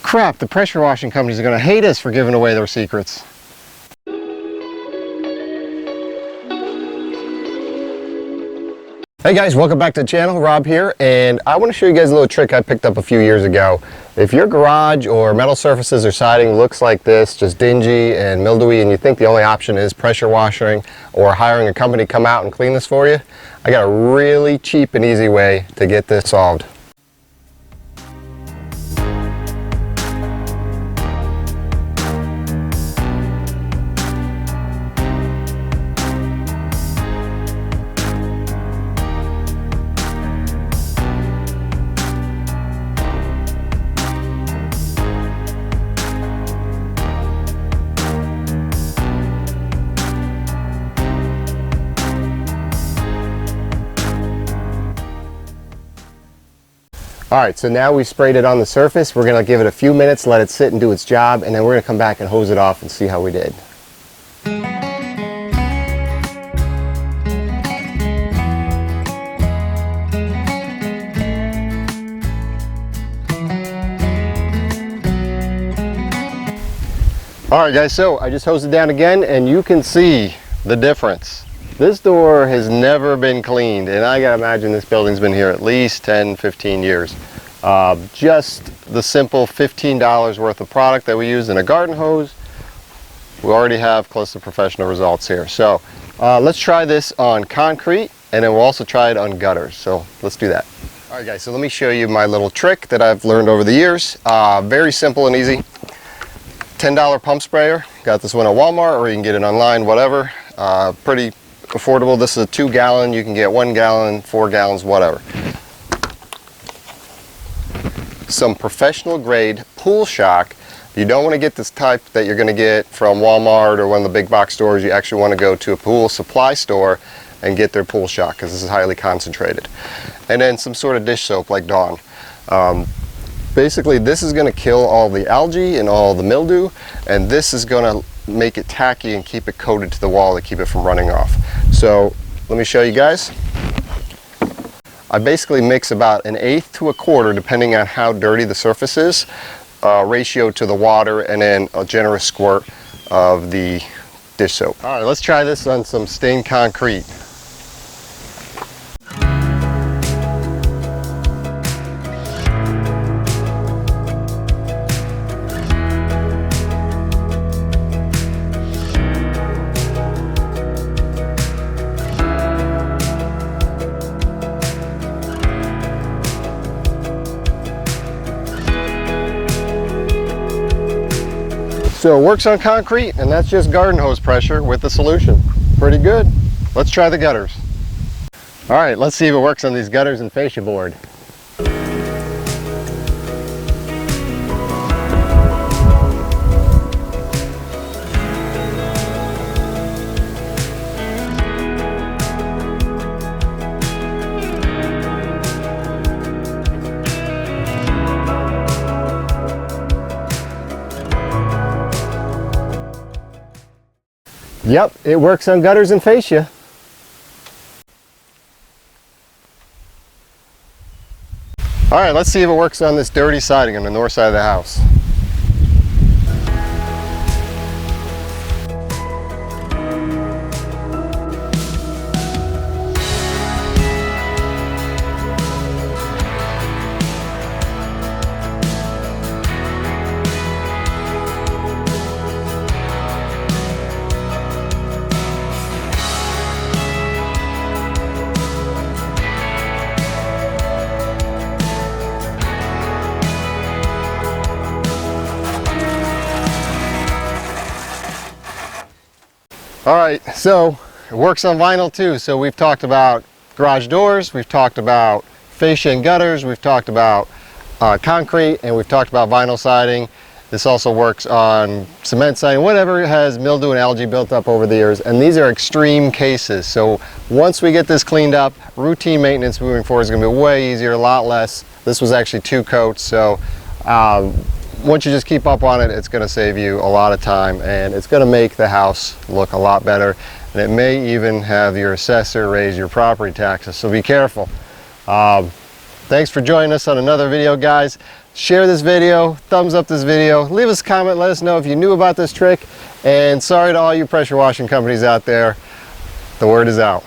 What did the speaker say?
Crap, the pressure washing companies are going to hate us for giving away their secrets. Hey guys, welcome back to the channel. Rob here, and I want to show you guys a little trick I picked up a few years ago. If your garage or metal surfaces or siding looks like this, just dingy and mildewy, and you think the only option is pressure washing or hiring a company to come out and clean this for you, I got a really cheap and easy way to get this solved. Alright, so now we sprayed it on the surface. We're going to give it a few minutes, let it sit and do its job, and then we're going to come back and hose it off and see how we did. Alright guys, so I just hosed it down again, and you can see the difference. This door has never been cleaned, and I gotta imagine this building's been here at least 10-15 years. Just the simple $15 worth of product that we use in a garden hose, we already have close to professional results here. So let's try this on concrete, and then we'll also try it on gutters. So let's do that. Alright guys, so let me show you my little trick that I've learned over the years. Very simple and easy. $10 pump sprayer. Got this one at Walmart, or you can get it online, whatever. Pretty affordable. This is a 2 gallon. You can get 1 gallon, 4 gallons, whatever. Some professional grade pool shock. You don't want to get this type that you're going to get from Walmart or one of the big box stores. You actually want to go to a pool supply store and get their pool shock, because this is highly concentrated. And then some sort of dish soap like Dawn. Basically this is going to kill all the algae and all the mildew, and this is going to make it tacky and keep it coated to the wall to keep it from running off. So let me show you guys. I basically mix about 1/8 to 1/4, depending on how dirty the surface is, ratio to the water, and then a generous squirt of the dish soap. Alright, let's try this on some stained concrete. So it works on concrete, and that's just garden hose pressure with the solution. Pretty good. Let's try the gutters. All right, let's see if it works on these gutters and fascia board. Yep, it works on gutters and fascia. All right, let's see if it works on this dirty siding on the north side of the house. All right, so it works on vinyl too. So we've talked about garage doors, we've talked about fascia and gutters, we've talked about concrete, and we've talked about vinyl siding. This also works on cement siding, whatever has mildew and algae built up over the years. And these are extreme cases. So once we get this cleaned up, routine maintenance moving forward is going to be way easier, a lot less. This was actually 2 coats, so once you just keep up on it, it's going to save you a lot of time, and it's going to make the house look a lot better, and it may even have your assessor raise your property taxes, so be careful. Thanks for joining us on another video, guys. Share this video, thumbs up this video, leave us a comment, let us know if you knew about this trick, and sorry to all you pressure washing companies out there, the word is out.